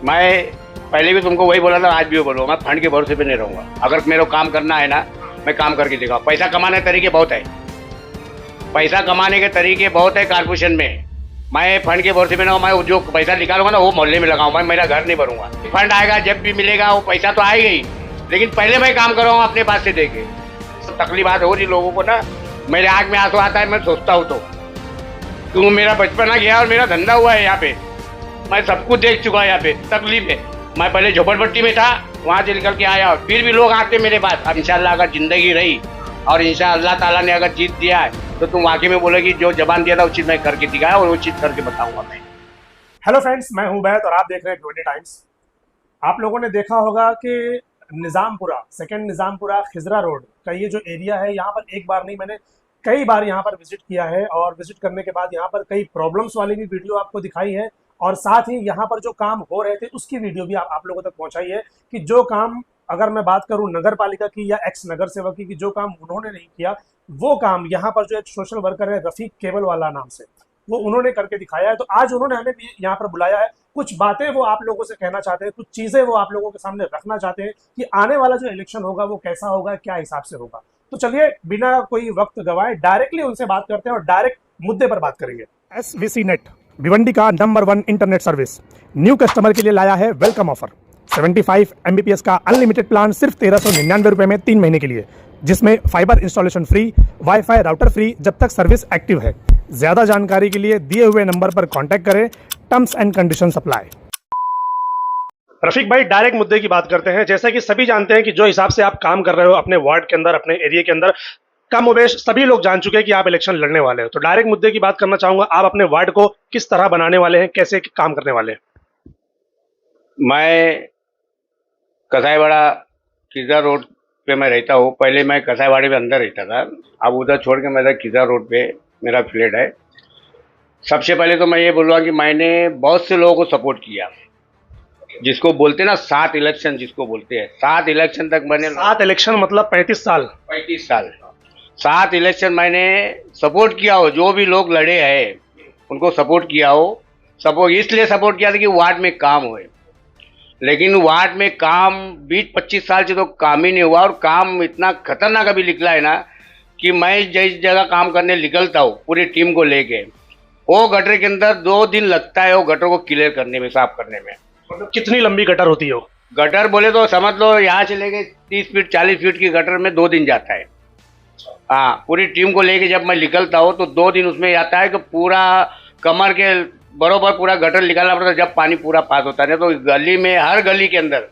मैं पहले भी तुमको वही बोला था, आज भी बोलूँ, मैं फंड के भरोसे पे नहीं रहूंगा। अगर मेरे को काम करना है ना, मैं काम करके दिखाऊँ। पैसा कमाने के तरीके बहुत है, पैसा कमाने के तरीके बहुत है कारपोरेशन में। मैं फंड के भरोसे पे ना, मैं जो पैसा निकालूंगा ना वो मोहल्ले में लगाऊंगा, मैं मेरा घर नहीं भरूंगा। फंड आएगा जब भी मिलेगा, वो पैसा तो आएगा ही, लेकिन पहले मैं काम करूँगा अपने पास से देके। तकलीफ बात हो रही लोगों को ना, मेरे आँख में आंसू आता है, मैं सोचता हूँ तो, क्योंकि मेरा बचपना गया और मेरा धंधा हुआ है यहाँ पे, मैं सब कुछ देख चुका है यहाँ पे। तकलीफ है, मैं पहले झोपड़पट्टी में था, वहाँ से निकल के आया, फिर भी लोग आते मेरे पास। अब इंशाल्लाह अगर जिंदगी रही और इंशाल्लाह ताला ने अगर जीत दिया है तो तुम वाकई में बोलोगी जो जबान दिया था उस चीज़ मैं करके दिखाया और वो चीज़ करके बताऊंगा मैं। हेलो फ्रेंड्स, मैं हूं बैत और आप देख रहे हैं 20 टाइम्स। आप लोगों ने देखा होगा कि निज़ामपुरा, सेकंड निज़ामपुरा खिजरा रोड का ये जो एरिया है, यहाँ पर एक बार नहीं, मैंने कई बार यहाँ पर विजिट किया है और विजिट करने के बाद यहाँ पर कई प्रॉब्लम्स वाली भी वीडियो आपको दिखाई है और साथ ही यहाँ पर जो काम हो रहे थे उसकी वीडियो भी आप लोगों तक पहुँचाई है कि जो काम, अगर मैं बात करूँ नगर पालिका की या एक्स नगर सेवक की, जो काम उन्होंने नहीं किया, वो काम यहाँ पर जो एक सोशल वर्कर है रफीक केबल वाला नाम से, वो उन्होंने करके दिखाया है। तो आज उन्होंने हमें भी यहाँ पर बुलाया है, कुछ बातें वो आप लोगों से कहना चाहते हैं, कुछ चीजें वो आप लोगों के सामने रखना चाहते हैं कि आने वाला जो इलेक्शन होगा वो कैसा होगा, क्या हिसाब से होगा। तो चलिए बिना कोई वक्त गवाए डायरेक्टली उनसे बात करते हैं और डायरेक्ट मुद्दे पर बात करेंगे। SVC नेट, भिवंडी का number 1 internet service, new customer के लिए लाया है वेलकम ऑफर। 75 Mbps का अनलिमिटेड प्लान सिर्फ 1399 रुपए में 3 महीने के लिए, जिसमें fibre installation free, wifi router free जब तक सर्विस एक्टिव है। ज्यादा जानकारी के लिए दिए हुए नंबर पर कांटेक्ट करें, terms and conditions apply. Rafiq भाई, डायरेक्ट मुद्दे की बात करते हैं। जैसा कि सभी जानते हैं कि जो हिसाब से आप काम कर रहे हो अपने वार्ड के अंदर, अपने एरिया के अंदर, कम उबेश सभी लोग जान चुके हैं कि आप इलेक्शन लड़ने वाले हो। तो डायरेक्ट मुद्दे की बात करना चाहूंगा, आप अपने वार्ड को किस तरह बनाने वाले हैं, कैसे काम करने वाले हैं? मैं कसाईवाड़ा खिजरा रोड पे मैं रहता हूँ। पहले मैं कसाईवाड़े में अंदर रहता था, अब उधर छोड़ के मेरा खिजरा रोड पे मेरा फ्लैट है। सबसे पहले तो मैं ये बोलूँगा कि मैंने बहुत से लोगों को सपोर्ट किया, जिसको बोलते हैं ना 7 इलेक्शन, जिसको बोलते हैं 7 इलेक्शन तक मैंने 7 इलेक्शन मतलब 35 साल। 35 साल 7 इलेक्शन मैंने सपोर्ट किया हो। जो भी लोग लड़े हैं उनको सपोर्ट किया हो। सपोर्ट इसलिए सपोर्ट किया था कि वार्ड में काम हुए, लेकिन वार्ड में काम 20-25 साल से तो काम ही नहीं हुआ। और काम इतना खतरनाक अभी निकला है ना कि मैं जिस जगह काम करने निकलता हूँ पूरी टीम को लेके, वो गटर के अंदर 2 दिन लगता है वो गटर को क्लियर करने में, साफ करने में। मतलब कितनी लंबी गटर होती है वो? गटर बोले तो समझ लो यहाँ से लेके 30 फीट 40 फीट की गटर में 2 दिन जाता है। हाँ, पूरी टीम को लेके जब मैं निकलता हूँ तो 2 दिन उसमें जाता है कि पूरा कमर के बरोबर पूरा गटर निकालना पड़ता है जब पानी पूरा पास होता है। तो गली में, हर गली के अंदर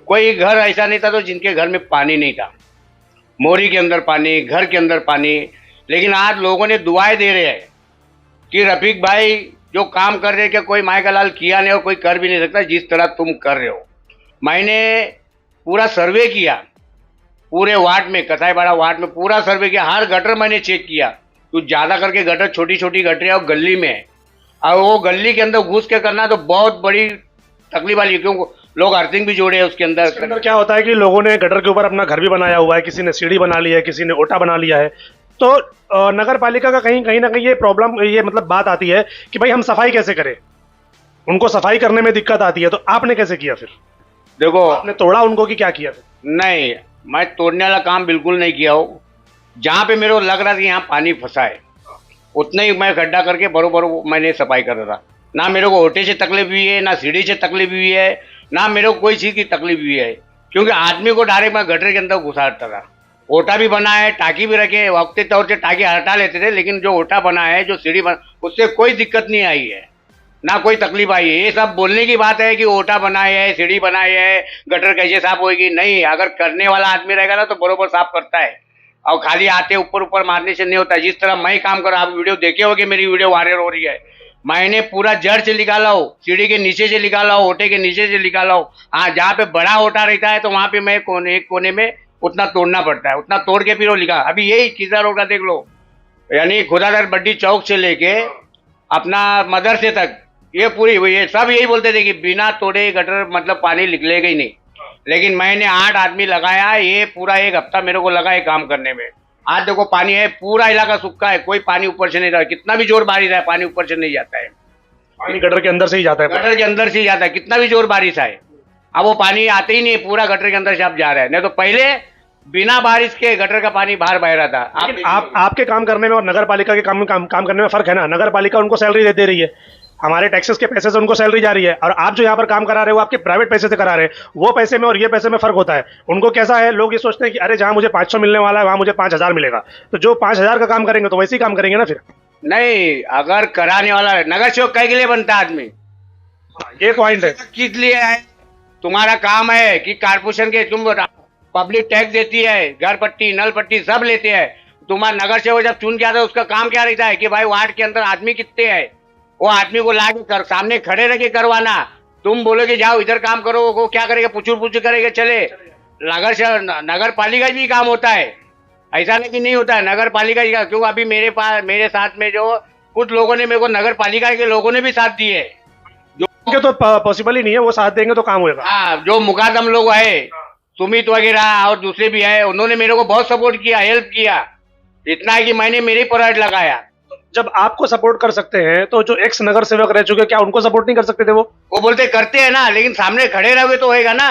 कोई घर ऐसा नहीं था तो जिनके घर में पानी नहीं था। मोरी के अंदर पानी, घर के अंदर पानी। लेकिन आज लोगों ने दुआएं दे रहे हैं कि रफीक भाई जो काम कर रहे हैं कि कोई माई का लाल किया नहीं और कोई कर भी नहीं सकता जिस तरह तुम कर रहे हो। मैंने पूरा सर्वे किया पूरे वार्ड में, कसाईवाड़ा वार्ड में पूरा सर्वे किया, हर गटर मैंने चेक किया। तो ज़्यादा करके गटर, छोटी छोटी गटरें और गली में है, और वो गली के अंदर घुस के करना तो बहुत बड़ी तकलीफ वाली है, क्योंकि लोग अर्थिंग भी जोड़े हैं उसके अंदर। क्या होता है कि लोगों ने गटर के ऊपर अपना घर भी बनाया हुआ है, किसी ने सीढ़ी बना ली है, किसी ने ओटा बना लिया है। तो नगर पालिका का कहीं ना कहीं ये प्रॉब्लम, ये मतलब बात आती है कि भाई हम सफाई कैसे करें, उनको सफाई करने में दिक्कत आती है। तो आपने कैसे किया फिर? देखो, आपने तोड़ा उनको कि क्या किया फिर? नहीं, मैं तोड़ने वाला काम बिल्कुल नहीं किया हो। जहाँ पे मेरे को लग रहा था कि यहाँ पानी फंसा है उतना ही मैं गड्ढा करके बरोबर मैंने सफाई कर रहा था। ना मेरे को ओटे से तकलीफ हुई है, ना सीढ़ी से तकलीफ हुई है, ना मेरे को कोई चीज़ की तकलीफ हुई है, क्योंकि आदमी को डायरेक्ट मैं गटर के अंदर घुसाता था। ओटा भी बना है, टाकी भी रखे, वक्ती तौर से टाकी हटा लेते थे, लेकिन जो ओटा बना है, जो सीढ़ी बना, उससे कोई दिक्कत नहीं आई है, ना कोई तकलीफ आई है। ये सब बोलने की बात है कि ओटा बनाए है, सीढ़ी बनाई है, गटर कैसे साफ होगी। नहीं, अगर करने वाला आदमी रहेगा ना तो बरोबर साफ करता है, और खाली आते ऊपर ऊपर मारने से नहीं होता। जिस तरह मैं काम कर रहा हूँ, आप वीडियो देखे होगे, मेरी वीडियो वायरल हो रही है, मैंने पूरा जड़ से निकाला हो, सीढ़ी के नीचे से निकाला हो, ओटे के नीचे से निकाला हो। हाँ, जहाँ पे बड़ा ओटा रहता है तो वहाँ पे मैं एक कोने में उतना तोड़ना पड़ता है, उतना तोड़ के फिर वो लिखा। अभी यही खिजरा रोड का देख लो, यानी खुदादर बड्डी चौक से लेके अपना मदरसे तक, ये पूरी, ये सब यही बोलते थे कि बिना तोड़े गटर मतलब पानी निकलेगा ही नहीं। लेकिन मैंने 8 आदमी लगाया, ये पूरा 1 हफ्ता मेरे को लगा है काम करने में। आज देखो पानी है, पूरा इलाका सूखा है, कोई पानी ऊपर से नहीं रहा, कितना भी जोर बारिश है पानी ऊपर से नहीं जाता है। पानी गटर के अंदर से ही जाता है। गटर के अंदर से ही जाता है, कितना भी जोर बारिश आए। अब वो पानी आते ही नहीं है, पूरा गटर के अंदर से अब जा रहा है। नहीं तो पहले बिना बारिश के गटर का पानी बाहर बह रहा था। लेकिन आपके काम करने में और नगर पालिका के काम करने में फर्क है ना। नगर पालिका उनको सैलरी दे रही है, हमारे टैक्सेस के पैसे से उनको सैलरी जा रही है, और आप जो यहाँ पर काम करा रहे हो आपके प्राइवेट पैसे से करा रहे हैं। वो पैसे में और ये पैसे में फर्क होता है। उनको कैसा है, लोग ये सोचते हैं कि अरे जहाँ मुझे 500 मिलने वाला है वहाँ मुझे 5000 मिलेगा, तो जो 5000 का काम करेंगे तो वैसे ही काम करेंगे ना फिर। नहीं, अगर कराने वाला नगर सेवक कई के लिए बनता है आदमी, ये पॉइंट है। किस लिए है? तुम्हारा काम है कि कारपोरेशन के तुम पब्लिक टैक्स देती है, घर पट्टी नल पट्टी सब लेते हैं। तुम्हारा नगर सेवक जब चुन के आता है उसका काम क्या रहता है कि भाई वार्ड के अंदर आदमी कितने हैं, वो आदमी को ला के सामने खड़े रह के करवाना। तुम बोलोगे जाओ इधर काम करो, वो क्या करेगा, पुचुर करेगा, चले। नगर पालिका भी काम होता है, ऐसा नहीं कि नहीं होता है। नगर पालिका का क्यों, अभी मेरे साथ में जो कुछ लोगों ने मेरे को नगर पालिका के लोगों ने भी साथ दिए, जो तो पॉसिबल ही नहीं है, वो साथ देंगे तो काम होगा। हाँ, जो मुकादम लोग है, सुमित वगैरह और दूसरे भी है, उन्होंने मेरे को बहुत सपोर्ट किया, हेल्प किया। इतना है कि मैंने मेरे प्राइवेट लगाया। जब आपको सपोर्ट कर सकते हैं तो जो एक्स नगर सेवक रह चुके, क्या उनको सपोर्ट नहीं कर सकते थे? वो बोलते करते हैं ना, लेकिन सामने खड़े रहोगे तो होएगा ना।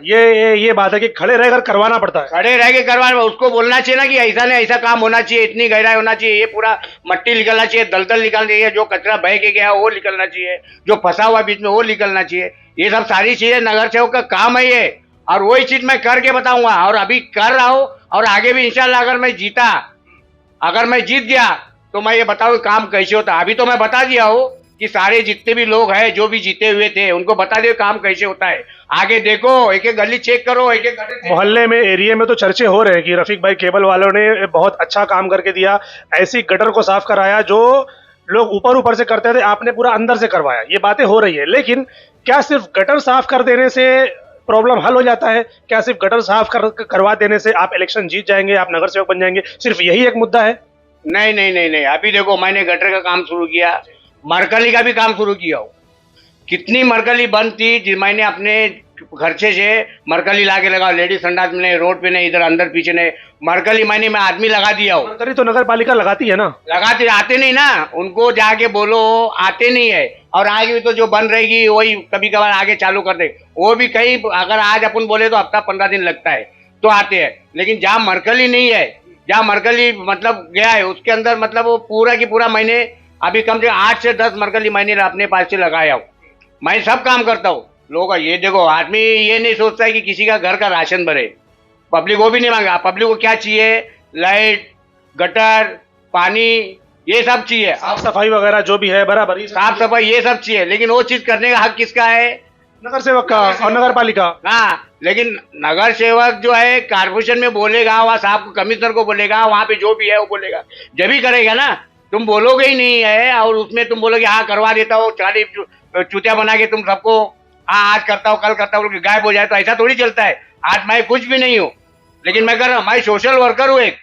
ये बात है कि खड़े रहकर करवाना पड़ता है। खड़े रह के करवाना, उसको बोलना चाहिए ना कि ऐसा नहीं ऐसा काम होना चाहिए, इतनी गहराई होना चाहिए, ये पूरा मट्टी निकलना चाहिए, दलदल निकलना चाहिए, जो कचरा बह के गया वो निकलना चाहिए, जो फंसा हुआ बीच में वो निकलना चाहिए। ये सब सारी चीजें नगर सेवक का काम है ये, और वही चीज मैं करके बताऊंगा, और अभी कर रहा हूँ, और आगे भी इंशाल्लाह अगर मैं जीत गया तो मैं ये बताऊँ काम कैसे होता है। अभी तो मैं बता दिया हूँ कि सारे जितने भी लोग हैं जो भी जीते हुए थे उनको बता दिए काम कैसे होता है। आगे देखो, एक एक गली चेक करो, एक एक मोहल्ले में, एरिया में तो चर्चे हो रहे हैं कि रफीक भाई केबल वालों ने बहुत अच्छा काम करके दिया, ऐसी गटर को साफ कराया जो लोग ऊपर से करते थे, आपने पूरा अंदर से करवाया। ये बातें हो रही है, लेकिन क्या सिर्फ गटर साफ कर देने से प्रॉब्लम हल हो जाता है? क्या सिर्फ गटर साफ करवा देने से आप इलेक्शन जीत जाएंगे, आप नगर सेवक बन जाएंगे? सिर्फ यही एक मुद्दा है? नहीं नहीं नहीं नहीं, अभी देखो मैंने गटर का काम शुरू किया, मरकली का भी काम शुरू किया हो। कितनी मरकली बंद थी जी, मैंने अपने खर्चे से मरकली ला के लगा, लेडीज संडास में रोड पे नहीं, इधर अंदर पीछे नहीं, मरकली मैं आदमी लगा दिया हूँ। मरकली तो नगर पालिका लगाती है ना। लगाते आते नहीं ना, उनको जाके बोलो, आते नहीं है। और आगे भी तो जो बन रहेगी वही कभी कभार आगे चालू कर दे, वो भी कहीं अगर आज अपन बोले तो हफ्ता 15 दिन लगता है तो आते हैं। लेकिन जहाँ मरकली नहीं है, जहाँ मरकली मतलब गया है उसके अंदर मतलब वो पूरा की पूरा मैंने अभी कम से कम 8 से 10 मरकली मैंने अपने पास से लगाया हूँ। मैं सब काम करता हूँ। लोग ये देखो, आदमी ये नहीं सोचता है कि किसी का घर का राशन भरे, पब्लिक वो भी नहीं मांगा। पब्लिक को क्या चाहिए? लाइट, गटर, पानी, ये सब चाहिए, साफ सफाई वगैरह जो भी है बराबर, साफ सफाई ये सब चाहिए। लेकिन वो चीज करने का हक किसका है? नगर सेवक का और नगर पालिका। हाँ, लेकिन नगर सेवक जो है कारपोरेशन में बोलेगा, वहाँ साहब कमिश्नर को बोलेगा, वहाँ पे जो भी है वो बोलेगा, जब ही करेगा ना। तुम बोलोगे ही नहीं है और उसमें तुम बोलोगे हाँ करवा देता हूँ, चाली चूतिया बना के तुम सबको हाँ आज करता हूँ कल करता हूँ, गायब हो जाए, तो ऐसा थोड़ी चलता है। आज मैं कुछ भी नहीं हूँ, लेकिन मैं कर रहा हूँ, मैं सोशल वर्कर हूँ, एक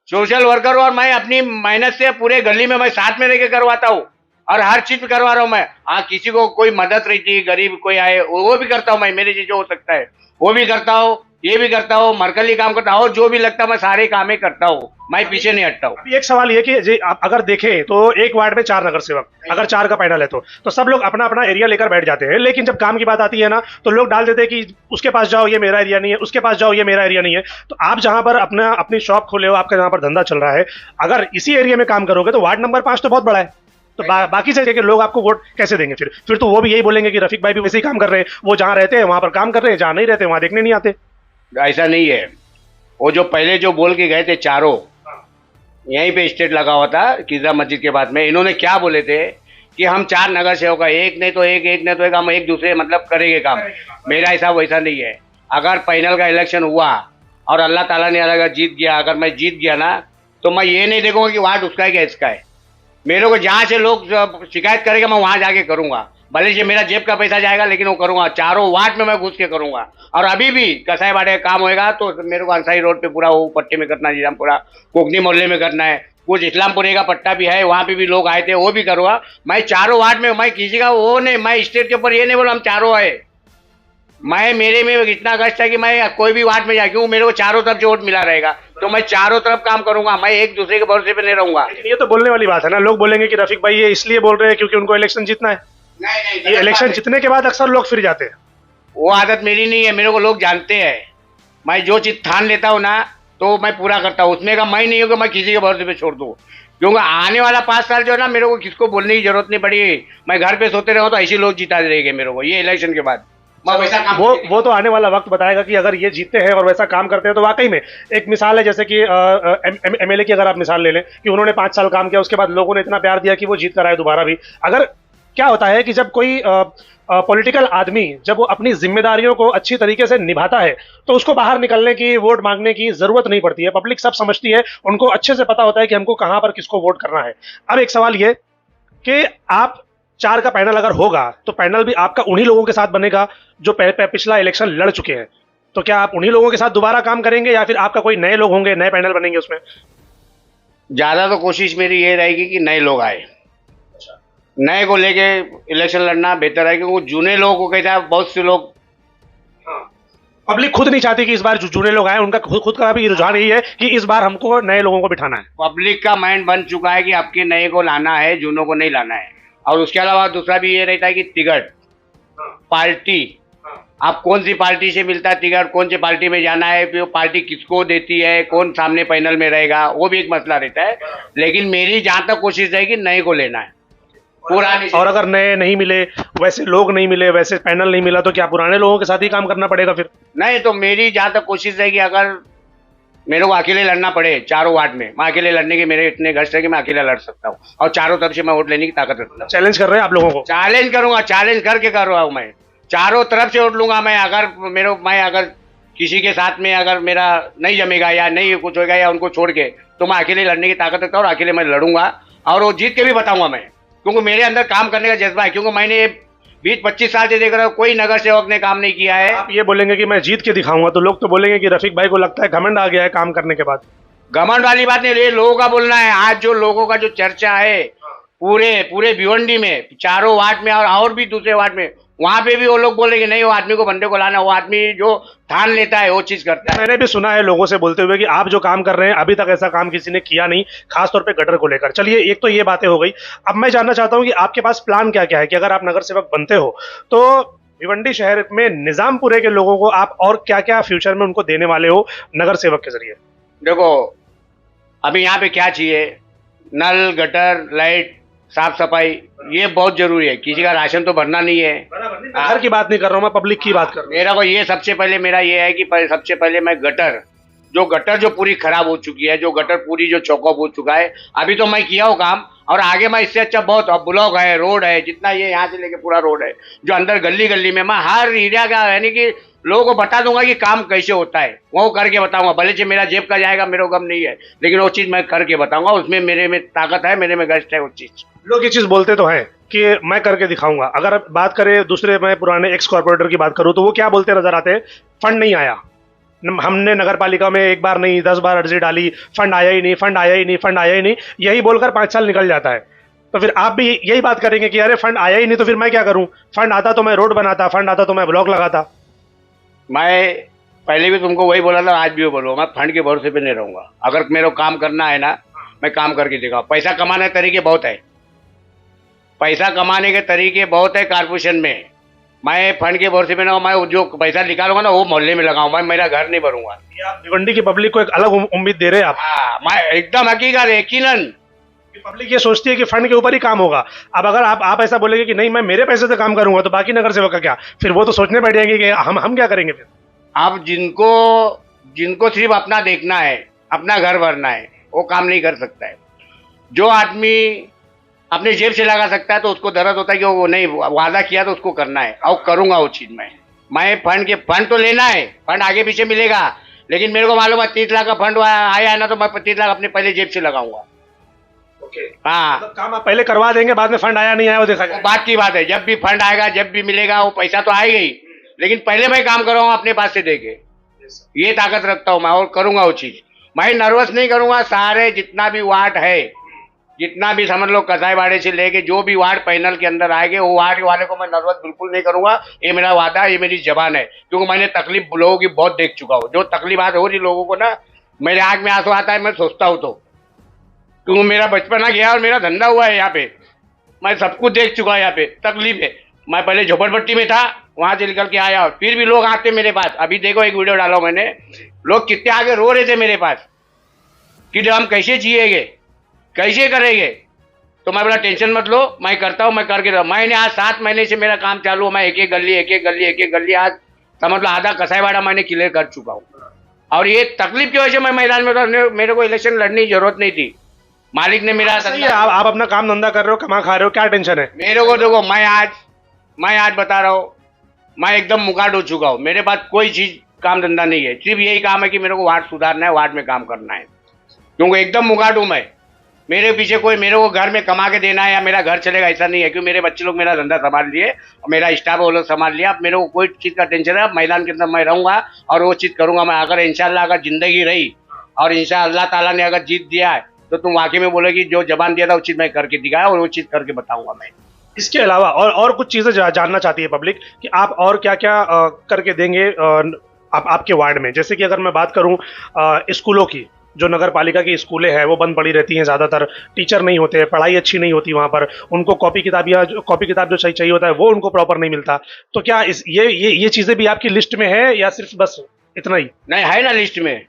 सोशल वर्कर हूँ, और मैं अपनी मेहनत से पूरे गली में मैं साथ में रह के करवाता हूँ, और हर चीज करवा रहा हूँ मैं। हाँ, किसी को कोई मदद रहती है, गरीब कोई आए, वो भी करता हूँ मैं, मेरे से जो हो सकता है वो भी करता हूँ, ये भी करता हूँ, मरकली काम करता हूँ, और जो भी लगता है मैं सारे काम ही करता हूँ, मैं पीछे नहीं हटता हूँ। एक सवाल ये कि आप अगर देखें तो एक वार्ड में 4 नगर सेवक, अगर 4 का पैनल है तो सब लोग अपना अपना एरिया लेकर बैठ जाते हैं, लेकिन जब काम की बात आती है ना तो लोग डाल देते हैं कि उसके पास जाओ ये मेरा एरिया नहीं है, उसके पास जाओ ये मेरा एरिया नहीं है। तो आप जहां पर अपनी शॉप खोले हो, आपका जहां पर धंधा चल रहा है, अगर इसी एरिया में काम करोगे तो वार्ड नंबर 5 तो बहुत बड़ा है, तो बाकी से के लोग आपको वोट कैसे देंगे? फिर तो वो भी यही बोलेंगे कि रफीक भाई भी वैसे ही काम कर रहे हैं, वो जहां रहते हैं वहां पर काम कर रहे हैं, जहां नहीं रहते वहां देखने नहीं आते। ऐसा नहीं है, वो जो पहले जो बोल के गए थे चारों, यहीं पे स्टेट लगा हुआ था किजरा मस्जिद के बाद में, इन्होंने क्या बोले थे कि हम 4 नगर सेवक है, एक नहीं तो एक नहीं तो एक, हम एक दूसरे मतलब करेंगे काम। मेरा ऐसा वैसा नहीं है। अगर पैनल का इलेक्शन हुआ और अल्लाह ताला ने अगर जीत गया, अगर मैं जीत गया ना, तो मैं ये नहीं देखूंगा कि वार्ड उसका है क्या इसका है। मेरे को जहाँ से लोग शिकायत करेंगे मैं वहां जाके करूंगा, भले से मेरा जेब का पैसा जाएगा, लेकिन वो करूंगा। चारों वार्ड में मैं घुस के करूंगा। और अभी भी कसाई बाटे का काम होएगा तो मेरे को अंसारी रोड पे पूरा वो पट्टे में करना है, निजामपुरा कोकनी मोहल्ले में करना है, कुछ इस्लामपुरे का पट्टा भी है, वहां पे भी लोग आए थे, वो भी करूँगा। मैं चारों वार्ड में, मैं किसी का वो नहीं, मैं स्टेट के ऊपर ये नहीं बोला हम चारों है। मैं मेरे में इतना कष्ट है कि मैं कोई भी वार्ड में जा, क्यों मेरे को चारों तरफ से वोट मिला रहेगा, तो मैं चारों तरफ काम करूंगा, मैं एक दूसरे के भरोसे पे नहीं रहूंगा। ये तो बोलने वाली बात है ना, लोग बोलेंगे कि रफीक भाई ये इसलिए बोल रहे हैं क्योंकि उनको इलेक्शन जीतना है। नहीं ये इलेक्शन जीतने के बाद अक्सर लोग फिर जाते हैं। वो आदत मेरी नहीं है, मेरे को लोग जानते हैं। मैं जो चीज ठान लेता हूँ ना तो मैं पूरा करता हूँ, उसमें का मैं नहीं हूँ कि मैं किसी के भरोसे पे छोड़ दूँ। क्योंकि आने वाला 5 साल जो है ना, मेरे को किसको बोलने की जरूरत नहीं पड़ी। मैं घर पे सोते रहूँ तो ऐसे लोग जिता देंगे मेरे को ये इलेक्शन के बाद। मैं वैसा काम वो तो आने वाला वक्त बताएगा कि अगर ये जीतते हैं और वैसा काम करते हैं तो वाकई में एक मिसाल है, जैसे कि एमएलए की अगर आप मिसाल ले लें कि उन्होंने 5 साल काम किया, उसके बाद लोगों ने इतना प्यार दिया कि वो जीत कर आए दोबारा भी। अगर क्या होता है कि जब कोई पॉलिटिकल आदमी जब वो अपनी जिम्मेदारियों को अच्छी तरीके से निभाता है तो उसको बाहर निकलने की, वोट मांगने की जरूरत नहीं पड़ती है। पब्लिक सब समझती है, उनको अच्छे से पता होता है कि हमको कहां पर किसको वोट करना है। अब एक सवाल ये कि आप 4 का पैनल अगर होगा तो पैनल भी आपका उन्हीं लोगों के साथ बनेगा जो पिछला इलेक्शन लड़ चुके हैं। तो क्या आप उन्हीं लोगों के साथ दोबारा काम करेंगे या फिर आपका कोई नए लोग होंगे, नए पैनल बनेंगे उसमें? ज्यादा तो कोशिश मेरी ये रहेगी कि नए लोग आए, नए को लेके इलेक्शन लड़ना बेहतर है। क्योंकि जूने लोगों को कहता है, बहुत से लोग पब्लिक खुद नहीं चाहती कि इस बार जो जूने लोग आए, उनका खुद का भी रुझान यही है कि इस बार हमको नए लोगों को बिठाना है। पब्लिक का माइंड बन चुका है कि आपके नए को लाना है, जूनों को नहीं लाना है। और उसके अलावा दूसरा भी ये रहता है कि टिकट, पार्टी, आप कौन सी पार्टी से मिलता है टिकट, कौन सी पार्टी में जाना है, फिर वो पार्टी किसको देती है, कौन सामने पैनल में रहेगा, वो भी एक मसला रहता है। लेकिन मेरी जहां तक कोशिश रहेगी नए को लेना है, पुराने। और अगर नए नहीं मिले, वैसे लोग नहीं मिले, वैसे पैनल नहीं मिला, तो क्या पुराने लोगों के साथ ही काम करना पड़ेगा फिर? नहीं, तो मेरी जहां तक कोशिश रहेगी, अगर मेरे को अकेले लड़ना पड़े चारों वार्ड में, मैं अकेले लड़ने के मेरे इतने गश्त है कि मैं अकेला लड़ सकता हूँ और चारों तरफ से मैं वोट लेने की ताकत रखता हूँ। चैलेंज कर रहे हैं आप लोगों को? चैलेंज करूंगा, चैलेंज करके कर रहा हूँ मैं, चारों तरफ से वोट लूंगा मैं। मैं अगर किसी के साथ में अगर मेरा नहीं जमेगा या नहीं कुछ होगा या उनको छोड़ के, तो मैं अकेले लड़ने की ताकत रखता हूँ और अकेले मैं लड़ूंगा और वो जीत के भी बताऊंगा मैं। क्योंकि मेरे अंदर काम करने का जज्बा है। क्योंकि मैंने 20-25 साल से देख रहा हूँ कोई नगर सेवक ने काम नहीं किया है। आप ये बोलेंगे कि मैं जीत के दिखाऊंगा तो लोग तो बोलेंगे कि रफीक भाई को लगता है घमंड आ गया है काम करने के बाद। घमंड वाली बात नहीं, ये लोगों का बोलना है। आज जो लोगों का जो चर्चा है पूरे भिवंडी में, चारों वार्ड में और भी दूसरे वार्ड में, वहां पे भी वो लोग बोलेंगे नहीं, वो आदमी को बंदे को लाना, वो आदमी जो ठान लेता है वो चीज करता है। मैंने भी सुना है लोगों से बोलते हुए कि आप जो काम कर रहे हैं अभी तक ऐसा काम किसी ने किया नहीं, खासतौर पे गटर को लेकर। चलिए, एक तो ये बातें हो गई। अब मैं जानना चाहता हूँ कि आपके पास प्लान क्या क्या है कि अगर आप नगर सेवक बनते हो तो भिवंडी शहर में निजामपुरे के लोगों को आप और क्या क्या फ्यूचर में उनको देने वाले हो नगर सेवक के जरिए? देखो, अभी यहाँ पे क्या चाहिए, नल, गटर, लाइट, साफ सफाई, ये बहुत जरूरी है। किसी का राशन तो भरना नहीं है। घर की बात नहीं कर रहा हूँ मैं, पब्लिक की बात कर रहा हूँ। मेरा को ये सबसे पहले मेरा ये है कि सबसे पहले मैं गटर जो पूरी खराब हो चुकी है, जो गटर पूरी जो चौकअप हो चुका है, अभी तो मैं किया हूँ काम और आगे मैं इससे अच्छा बहुत, अब ब्लॉक है, रोड है, जितना ये यहाँ से लेके पूरा रोड है, जो अंदर गली गली में मैं हर एरिया का यानी कि लोगों को बता दूंगा कि काम कैसे होता है, वो करके बताऊंगा। भले से मेरा जेब का जाएगा, मेरे को गम नहीं है, लेकिन वो चीज मैं करके बताऊंगा। उसमें मेरे में ताकत है, मेरे में गश्त है। वो चीज लोग ये चीज बोलते तो हैं कि मैं करके दिखाऊंगा। अगर बात करें दूसरे, मैं पुराने एक्स कॉर्पोरेटर की बात करूं तो वो क्या बोलते नजर आते हैं? फंड नहीं आया, हमने नगर पालिका में 1 बार नहीं 10 बार अर्जी डाली, फंड आया ही नहीं, फंड आया ही नहीं, फंड आया ही नहीं, यही बोलकर 5 साल निकल जाता है। तो फिर आप भी यही बात करेंगे कि अरे फंड आया ही नहीं तो फिर मैं क्या करूं? फंड आता तो मैं रोड बनाता, फंड आता तो मैं ब्लॉक लगाता। मैं पहले भी तुमको वही बोला था, आज भी वो बोलूँ, मैं फंड के भरोसे पे नहीं रहूंगा। अगर मेरे को काम करना है ना, मैं काम करके दिखाऊं। पैसा कमाने के तरीके बहुत है, पैसा कमाने के तरीके बहुत है कारपोरेशन में। मैं फंड के भरोसे पे ना, मैं जो पैसा निकालूंगा ना वो मोहल्ले में लगाऊं, मैं मेरा घर नहीं भरूंगा। भिवंडी की पब्लिक को एक अलग उम्मीद दे रहे हैं आप। हाँ, मैं एकदम हकीकत, यकीनन। पब्लिक ये सोचती है कि फंड के ऊपर ही काम होगा। अब अगर आप ऐसा बोलेंगे कि नहीं मैं मेरे पैसे से काम करूंगा तो बाकी नगर सेवक का क्या? फिर वो तो सोचने बैठ जाएंगे कि हम क्या करेंगे फिर। अब जिनको सिर्फ अपना देखना है, अपना घर भरना है, वो काम नहीं कर सकता है। जो आदमी अपने जेब से लगा सकता है तो उसको दर्द होता है कि वो नहीं, वादा किया तो उसको करना है और करूंगा वो चीज। मैं फंड तो लेना है, फंड आगे पीछे मिलेगा, लेकिन मेरे को मालूम है 30 लाख का फंड आया है ना, तो मैं 25 लाख अपने पहले जेब से लगाऊंगा। हाँ, मतलब काम आप पहले करवा देंगे, बाद में फंड आया नहीं आया वो देखा जाएगा। बात की बात है, जब भी फंड आएगा, जब भी मिलेगा, वो पैसा तो आएगा ही, लेकिन पहले मैं काम करूंगा अपने पास से देके। ये ताकत रखता हूं मैं और करूंगा वो चीज। मैं नर्वस नहीं करूंगा। सारे जितना भी वार्ड है, जितना भी समझ लो कसाईवाड़े से लेके जो भी वार्ड पैनल के अंदर आएंगे, वो वार्ड वाले को मैं नर्वस बिल्कुल नहीं करूंगा। ये मेरा वादा है, ये मेरी जबान है। क्योंकि मैंने तकलीफ लोगों की बहुत देख चुका हूँ। जो तकलीफ हो रही लोगों को ना, मेरे आंख में आंसू आता है, मैं सोचता हूँ तो, क्योंकि मेरा बचपना गया और मेरा धंधा हुआ है यहाँ पे। मैं सब कुछ देख चुका है यहाँ पे, तकलीफ है। मैं पहले झोपड़पट्टी में था, वहां से निकल के आया, और फिर भी लोग आते मेरे पास। अभी देखो एक वीडियो डाला मैंने, लोग कितने आगे रो रहे थे मेरे पास कि हम कैसे जिएंगे, कैसे करेंगे। तो मैं बोला टेंशन मत लो, मैं करता हूँ, मैं करके रहा। मैंने आज 7 महीने से मेरा काम चालू है, मैं एक एक गली आज समझ लो आधा कसाईवाड़ा मैंने क्लियर कर चुका हूँ। और ये तकलीफ की वजह से मैं मैदान में था, मेरे को इलेक्शन लड़ने की जरूरत नहीं थी। मालिक ने मेरा सही है, आप अपना काम धंधा कर रहे हो, कमा खा रहे हो, क्या टेंशन है? मेरे को देखो, मैं आज बता रहा हूँ, मैं एकदम मुकाट हो चुका हूँ। मेरे पास कोई चीज काम धंधा नहीं है, सिर्फ यही काम है कि मेरे को वार्ड सुधारना है, वार्ड में काम करना है, क्योंकि एकदम मुकाट हूँ मैं। मेरे पीछे कोई मेरे को घर में कमा के देना है या मेरा घर चलेगा ऐसा नहीं है, क्योंकि मेरे बच्चे लोग मेरा धंधा संभाल लिए, मेरा स्टाफ वो लोग संभाल लिया। अब मेरे को कोई चीज का टेंशन है, मैदान के अंदर मैं रहूंगा और वो चीज करूंगा मैं। अगर इंशाल्लाह अगर जिंदगी रही और इंशाल्लाह ताला ने अगर जीत दिया है तो तुम वाकई में बोलोगी जो जबान दिया था वो चीज मैं करके दिखाया और वो चीज करके बताऊंगा मैं। इसके अलावा और कुछ चीजें जानना चाहती है पब्लिक कि आप और क्या क्या करके देंगे आपके वार्ड में। जैसे कि अगर मैं बात करूं स्कूलों की, जो नगर पालिका की स्कूलें हैं वो बंद पड़ी रहती हैं, ज़्यादातर टीचर नहीं होते हैं, पढ़ाई अच्छी नहीं होती वहाँ पर, उनको कॉपी किताब जो चाहिए होता है वो उनको प्रॉपर नहीं मिलता। तो क्या इस ये चीज़ें भी आपकी लिस्ट में है या सिर्फ बस इतना ही? नहीं, है ना लिस्ट में।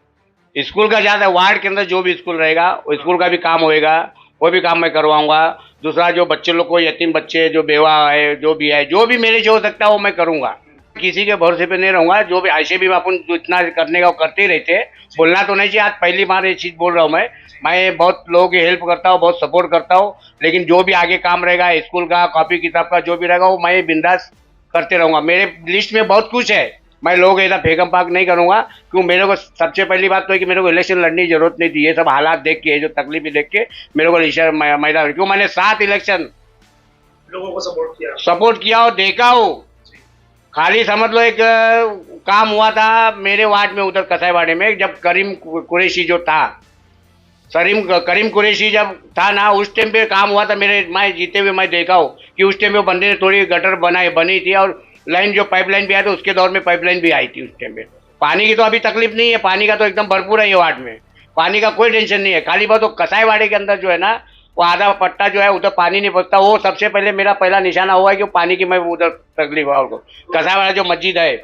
स्कूल का ज्यादा, वार्ड के अंदर जो भी स्कूल रहेगा वो स्कूल का भी काम होएगा, वो भी काम मैं करवाऊंगा। दूसरा जो बच्चे लोग को, यतीम बच्चे जो बेवा है, जो भी मेरे जो हो सकता है वो मैं करूंगा। किसी के भरोसे पे नहीं रहूंगा। जो भी ऐसे भी अपन जो इतना करने का वो करते ही रहते हैं, बोलना तो नहीं चाहिए, आज पहली बार ये चीज बोल रहा हूँ मैं बहुत लोगों की हेल्प करता हूँ, बहुत सपोर्ट करता हूँ, लेकिन जो भी आगे काम रहेगा स्कूल का, कॉपी किताब का जो भी रहेगा वो मैं बिंदास करते रहूंगा। मेरे लिस्ट में बहुत कुछ है, मैं लोग ऐसा फेंकम पाक नहीं करूंगा, क्योंकि मेरे को सबसे पहली बात तो है कि मेरे को इलेक्शन लड़ने की जरूरत नहीं थी। ये सब हालात देख के, जो तकलीफें देख के मेरे को मैदान, क्यों मैंने 7 इलेक्शन लोगों को सपोर्ट किया और देखा हो। खाली समझ लो एक काम हुआ था मेरे वार्ड में, उधर कसाईवाड़े में, जब करीम कुरैशी जो था, करीम कुरैशी जब था ना, उस टाइम पे काम हुआ था मेरे, मैं जीते हुए मैं देखा हूँ कि उस टाइम पे बंदे ने थोड़ी गटर बनी थी, और लाइन जो पाइपलाइन भी आई थी उसके दौर में पाइपलाइन भी आई थी उस टाइम पे। पानी की तो अभी तकलीफ नहीं है, पानी का तो एकदम भरपूर है ये वार्ड में, पानी का कोई टेंशन नहीं है। खाली बात वो कसाईवाड़े के अंदर जो है ना, वो आधा पट्टा जो है उधर पानी नहीं पहुंचता। वो सबसे पहले मेरा पहला निशाना हुआ है कि पानी की मैं उधर तकलीफ है। और कसाईवाड़ा जो मस्जिद है,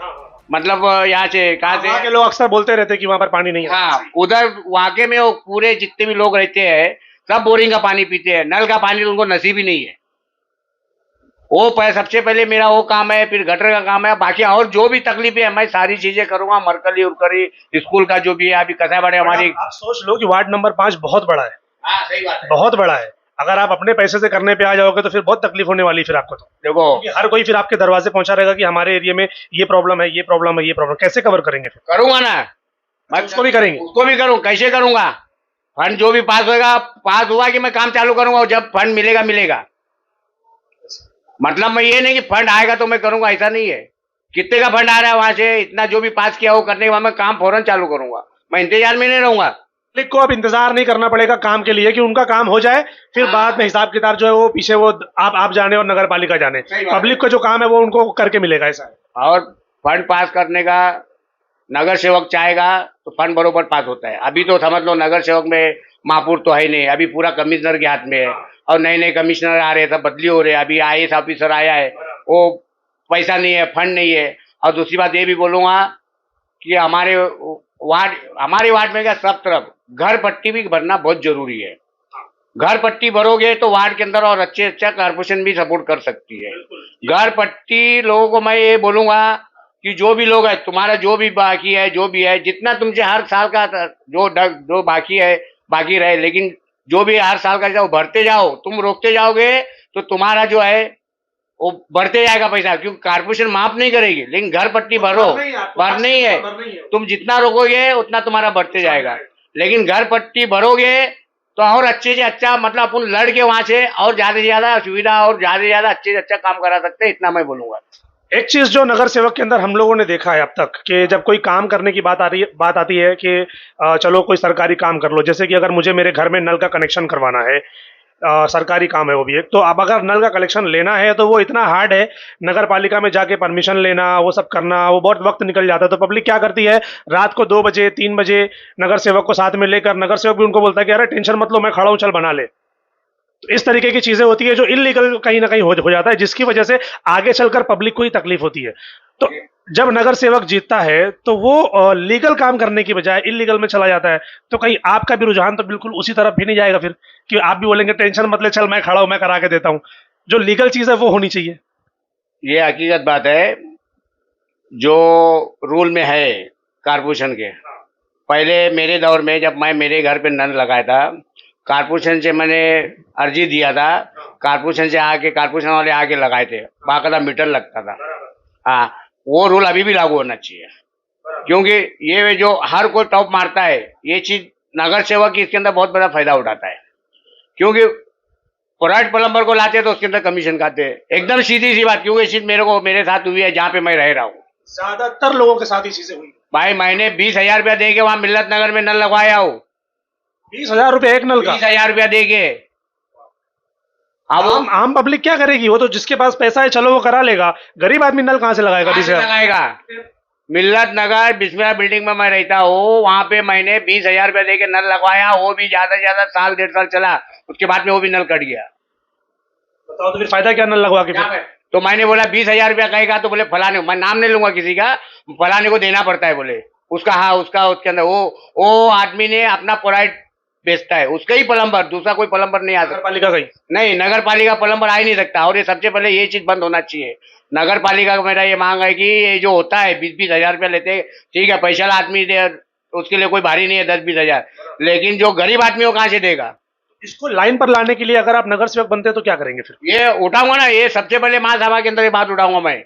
मतलब यहाँ से कहाँ से के लोग अक्सर बोलते रहते हैं कि वहां पर पानी नहीं है। हाँ, उधर वाकई में वो पूरे जितने भी लोग रहते हैं सब बोरिंग का पानी पीते हैं, नल का पानी तो उनको नसीब ही नहीं है। वो सबसे पहले मेरा वो काम है, फिर गटर का काम है, बाकी और जो भी तकलीफ है मैं सारी चीजें करूंगा। मरकली उरकरी स्कूल का जो भी है, अभी कसाईवाड़े हमारी, आप सोच लो कि वार्ड नंबर 5 बहुत बड़ा है। हाँ सही बात है, बहुत बड़ा है। अगर आप अपने पैसे से करने पे आ जाओगे तो फिर बहुत तकलीफ होने वाली है फिर आपको। तो देखो हर कोई फिर आपके दरवाजे पहुंचा रहेगा कि हमारे एरिया में ये प्रॉब्लम है, ये प्रॉब्लम है, ये प्रॉब्लम, कैसे कवर करेंगे? फिर करूंगा ना मैं, उसको भी करेंगे, उसको भी करूँ, कैसे करूंगा? फंड जो भी पास होगा, पास हुआ कि मैं काम चालू करूंगा, और जब फंड मिलेगा। मतलब मैं ये नहीं कि फंड आएगा तो मैं करूंगा, ऐसा नहीं है। कितने का फंड आ रहा है वहां से, इतना जो भी पास किया वो करने के बाद मैं काम फौरन चालू करूंगा, मैं इंतजार में नहीं रहूंगा। पब्लिक को अब इंतजार नहीं करना पड़ेगा काम के लिए कि उनका काम हो जाए, फिर बाद में हिसाब किताब जो है वो पीछे वो आप जाने और नगर पालिका जाने। पब्लिक को जो काम है वो उनको करके मिलेगा, ऐसा है। और फंड पास करने का नगर सेवक चाहेगा तो फंड बरोबर पास होता है। अभी तो समझ लो नगर सेवक में महापुर तो है नहीं, अभी पूरा कमिश्नर के हाथ में है, और नए नए कमिश्नर आ रहे हैं, सब बदली हो रहे हैं। अभी IAS ऑफिसर आया है, वो पैसा नहीं है, फंड नहीं है। और दूसरी बात ये भी बोलूंगा कि हमारे वार्ड में क्या, सब तरफ घर पट्टी भी भरना बहुत जरूरी है। घर पट्टी भरोगे तो वार्ड के अंदर और अच्छा कारपोरेशन भी सपोर्ट कर सकती है। घर पट्टी लोगों को मैं ये बोलूंगा कि जो भी लोग है, तुम्हारा जो भी बाकी है, जो भी है, जितना तुमसे हर साल का जो बाकी है बाकी रहे, लेकिन जो भी हर साल का जाओ भरते जाओ। तुम रोकते जाओगे तो तुम्हारा जो है वो बढ़ते जाएगा पैसा, क्योंकि कारपोरेशन माफ नहीं करेगी, लेकिन घर पट्टी भरो, भर नहीं है। तुम जितना रोकोगे उतना तुम्हारा बढ़ते जाएगा, लेकिन घर पट्टी भरोगे तो और अच्छे से अच्छा, मतलब अपन लड़ के वहां से और ज्यादा से ज्यादा सुविधा और ज्यादा से ज्यादा अच्छे से अच्छा काम करा सकते हैं, इतना मैं बोलूंगा। एक चीज जो नगर सेवक के अंदर हम लोगों ने देखा है अब तक कि जब कोई काम करने की बात आती है कि चलो कोई सरकारी काम कर लो, जैसे कि अगर मुझे मेरे घर में नल का कनेक्शन करवाना है सरकारी काम है वो भी एक। तो अब अगर नल का कलेक्शन लेना है तो वो इतना हार्ड है, नगर पालिका में जाके परमिशन लेना, वो सब करना, वो बहुत वक्त निकल जाता है। तो पब्लिक क्या करती है, रात को 2 बजे 3 बजे नगर सेवक को साथ में लेकर, नगर सेवक भी उनको बोलता है कि अरे टेंशन मत लो, मैं खड़ा हूँ, चल बना ले। तो इस तरीके की चीजें होती है जो इलीगल कहीं ना कहीं हो जाता है, जिसकी वजह से आगे चलकर पब्लिक को ही तकलीफ होती है। तो जब नगर सेवक जीतता है तो वो लीगल काम करने की बजाय इलीगल में चला जाता है। तो कहीं आपका भी रुझान तो बिल्कुल उसी तरफ भी नहीं जाएगा फिर, कि आप भी बोलेंगे टेंशन मत ले, चल मैं खड़ा हूं, मैं करा के देता हूं। जो लीगल चीज है वो होनी चाहिए। ये हकीकत बात है जो रूल में है कारपोरेशन के। पहले मेरे दौर में जब मैं मेरे घर पे नल लगाया था, कारपोरेशन से मैंने अर्जी दिया था, कारपोरेशन से आके कारपोरेशन वाले आके लगाए थे, बाकायदा मीटर लगता था। हाँ, वो रूल अभी भी लागू होना चाहिए, क्योंकि ये जो हर कोई टॉप मारता है, ये चीज नगर सेवक की इसके अंदर बहुत बड़ा फायदा उठाता है। क्योंकि प्राइवेट प्लम्बर को लाते हैं तो उसके अंदर कमीशन खाते हैं, एकदम सीधी सी बात। क्योंकि ये चीज मेरे साथ हुई है जहाँ पे मैं रह रहा हूँ। ज्यादातर लोगों के साथ ही चीजें हुई। भाई मैंने 20,000 रुपया दे के वहां मिल्लत नगर में नल लगवाया हूँ। 20,000 रुपए एक नल का? 20,000 रुपया दे के। अब आम पब्लिक क्या करेगी? वो तो जिसके पास पैसा है चलो वो करा लेगा, गरीब आदमी नल कहाँ से लगाएगा? कहाँ से लगाएगा? मिल्लत नगर बिस्मिल्लाह बिल्डिंग में मैं रहता हूँ, वहां पे मैंने 20,000 रुपया दे के नल लगवाया, वो भी ज्यादा से ज्यादा साल 1.5 साल चला, उसके बाद में वो भी नल कट गया। बताओ तो फिर फायदा क्या नल लगवा के फिर? तो मैंने बोला 20,000 रुपया कहेगा तो बोले फलाने, मैं नाम नहीं लूंगा किसी का, फलाने को देना पड़ता है बोले। उसका हाँ, उसका उसके अंदर वो आदमी ने अपना प्राइवेट बेचता है, उसका ही प्लम्बर, दूसरा कोई प्लम्बर नहीं आ सकता। नगर पालिका का ही? नहीं, नगर पालिका प्लम्बर आ ही नहीं सकता। और ये सबसे पहले ये चीज बंद होना चाहिए। नगर पालिका का मेरा ये मांग है कि ये जो होता है 20-20 हजार रुपया लेते हैं, ठीक है, पैसा आदमी दे, उसके लिए कोई भारी नहीं है 10-20 हजार, लेकिन जो गरीब आदमी वो कहाँ से देगा? इसको लाइन पर लाने के लिए अगर आप नगर सेवक बनते हैं तो क्या करेंगे फिर? ये उठाऊंगा ना, ये सबसे पहले महासभा के अंदर ये बात उठाऊंगा मैं।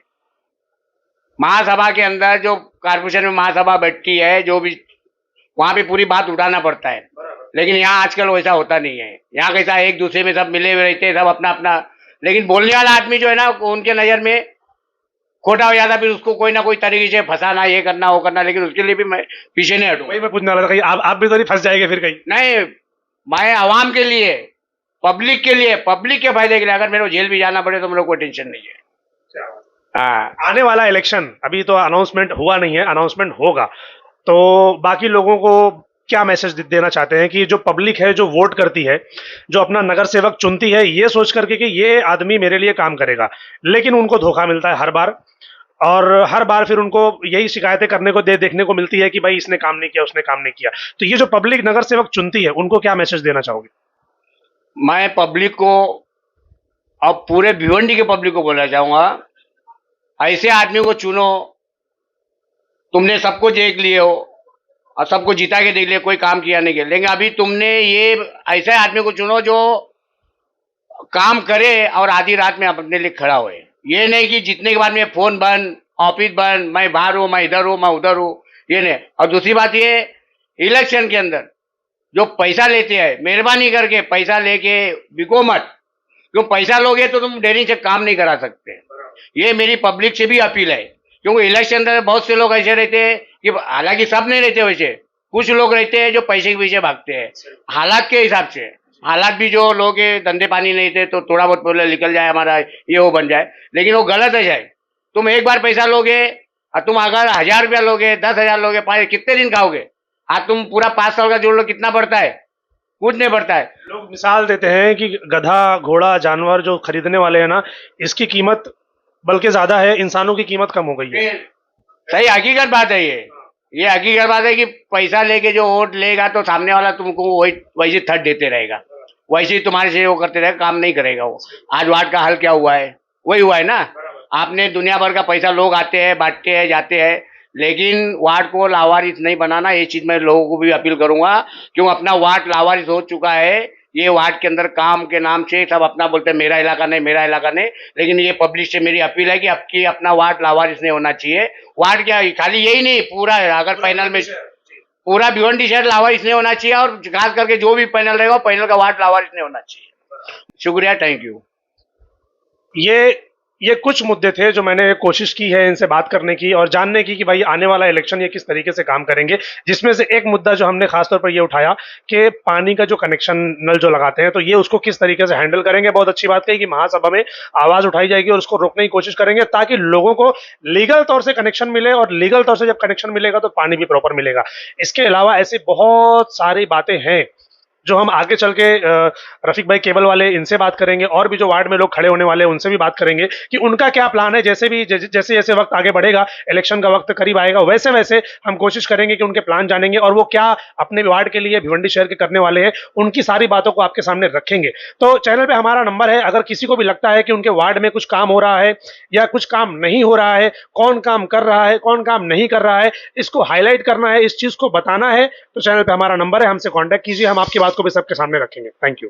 महासभा के अंदर जो कारपोरेशन में महासभा बैठती है, जो भी वहां पे पूरी बात उठाना पड़ता है। लेकिन यहाँ आजकल वैसा होता नहीं है। यहाँ कैसा एक दूसरे में सब मिले हुए रहते हैं, सब अपना अपना, लेकिन बोलने वाला आदमी जो है ना, उनके नजर में खोटा हो जाता, फिर उसको कोई ना कोई तरीके से फंसाना, ये करना वो करना। लेकिन उसके लिए भी मैं पीछे नहीं हटूंगा। वही मैं पूछने वाला था, कहीं आप भी तो नहीं फंस जाएंगे फिर कहीं? नहीं, मैं आवाम के लिए, पब्लिक के लिए, पब्लिक के फायदे के लिए, अगर मेरे को जेल भी जाना पड़े तो मेरे को कोई टेंशन नहीं है। हाँ, आने वाला इलेक्शन अभी तो अनाउंसमेंट हुआ नहीं है, अनाउंसमेंट होगा, तो बाकी लोगों को क्या मैसेज देना चाहते हैं कि जो पब्लिक है, जो वोट करती है, जो अपना नगर सेवक चुनती है ये सोच करके कि ये आदमी मेरे लिए काम करेगा, लेकिन उनको धोखा मिलता है हर बार, और हर बार फिर उनको यही शिकायतें करने को देखने को मिलती है कि भाई इसने काम नहीं किया, उसने काम नहीं किया। तो ये जो पब्लिक नगर सेवक चुनती है उनको क्या मैसेज देना चाहोगे? मैं पब्लिक को, अब पूरे भिवंडी के पब्लिक को बोलना चाहूंगा, ऐसे आदमी को चुनो। तुमने सबको देख लिए हो और सबको जिता के देख लिया, कोई काम किया नहीं किया, लेकिन अभी तुमने ये ऐसे आदमी को चुनो जो काम करे और आधी रात में अपने लिए खड़ा होए। ये नहीं कि जीतने के बाद में फोन बंद, ऑफिस बंद, मैं बाहर हूँ, मैं इधर हूँ, मैं उधर हूँ, ये नहीं। और दूसरी बात ये, इलेक्शन के अंदर जो पैसा लेते हैं, मेहरबानी करके पैसा लेके बिको मत। क्यों पैसा लोगे तो तुम डेयरिंग से काम नहीं करा सकते। ये मेरी पब्लिक से भी अपील है, क्योंकि इलेक्शन में बहुत से लोग ऐसे रहते हैं कि, हालांकि सब नहीं रहते वैसे, कुछ लोग रहते हैं जो पैसे के पीछे भागते हैं हालात के हिसाब से। हालात भी जो लोग धंधे पानी नहीं थे तो थोड़ा बहुत पहले निकल जाए हमारा, ये वो बन जाए, लेकिन वो गलत है। जाए तुम एक बार पैसा लोगे और तुम अगर 1,000 रुपया लोगे, 10,000 लोगे, 5 कितने दिन खाओगे? आज तुम पूरा 5 साल का जोड़ लो, कितना बढ़ता है? कुछ नहीं बढ़ता है। लोग मिसाल देते हैं कि गधा, घोड़ा, जानवर जो खरीदने वाले हैं ना, इसकी कीमत बल्कि ज्यादा है, इंसानों की कीमत कम हो गई है। सही हकीकत बात है ये हकीकत बात है कि पैसा लेके जो वोट लेगा तो सामने वाला तुमको वैसे थट देते रहेगा, वैसे ही तुम्हारे से वो करते रहेगा, काम नहीं करेगा वो। आज वार्ड का हल क्या हुआ है? वही हुआ है ना। आपने दुनिया भर का पैसा, लोग आते हैं, बांटते हैं, जाते हैं, लेकिन वार्ड को लावारिस नहीं बनाना। ये चीज मैं लोगों को भी अपील करूंगा, क्यों अपना वार्ड लावारिस हो चुका है। ये वार्ड के अंदर काम के नाम से सब अपना बोलते हैं, मेरा इलाका नहीं, मेरा इलाका नहीं। लेकिन ये पब्लिक से मेरी अपील है कि आपकी अपना वार्ड लावारिस नहीं होना चाहिए। वार्ड क्या, खाली यही नहीं, पूरा अगर पैनल में पूरा भिवंडी शहर लावारिस नहीं होना चाहिए, और खास करके जो भी पैनल रहेगा पैनल का वार्ड लावारिस नहीं होना चाहिए। शुक्रिया, थैंक यू। ये ये कुछ मुद्दे थे जो मैंने कोशिश की है इनसे बात करने की और जानने की कि भाई आने वाला इलेक्शन ये किस तरीके से काम करेंगे। जिसमें से एक मुद्दा जो हमने खासतौर पर ये उठाया कि पानी का जो कनेक्शन नल जो लगाते हैं तो ये उसको किस तरीके से हैंडल करेंगे। बहुत अच्छी बात कही कि महासभा में आवाज उठाई जाएगी और उसको रोकने की कोशिश करेंगे ताकि लोगों को लीगल तौर से कनेक्शन मिले, और लीगल तौर से जब कनेक्शन मिलेगा तो पानी भी प्रॉपर मिलेगा। इसके अलावा ऐसी बहुत सारी बातें हैं जो हम आगे चल के रफीक भाई केबल वाले इनसे बात करेंगे, और भी जो वार्ड में लोग खड़े होने वाले हैं उनसे भी बात करेंगे कि उनका क्या प्लान है। जैसे जैसे वक्त आगे बढ़ेगा, इलेक्शन का वक्त करीब आएगा, वैसे वैसे हम कोशिश करेंगे कि उनके प्लान जानेंगे और वो क्या अपने वार्ड के लिए भिवंडी शहर के करने वाले हैं, उनकी सारी बातों को आपके सामने रखेंगे। तो चैनल पे हमारा नंबर है, अगर किसी को भी लगता है कि उनके वार्ड में कुछ काम हो रहा है या कुछ काम नहीं हो रहा है, कौन काम कर रहा है कौन काम नहीं कर रहा है, इसको हाईलाइट करना है, इस चीज को बताना है, तो चैनल पे हमारा नंबर है, हमसे कांटेक्ट कीजिए, हम आपकी बात को भी सबके सामने रखेंगे। Thank you.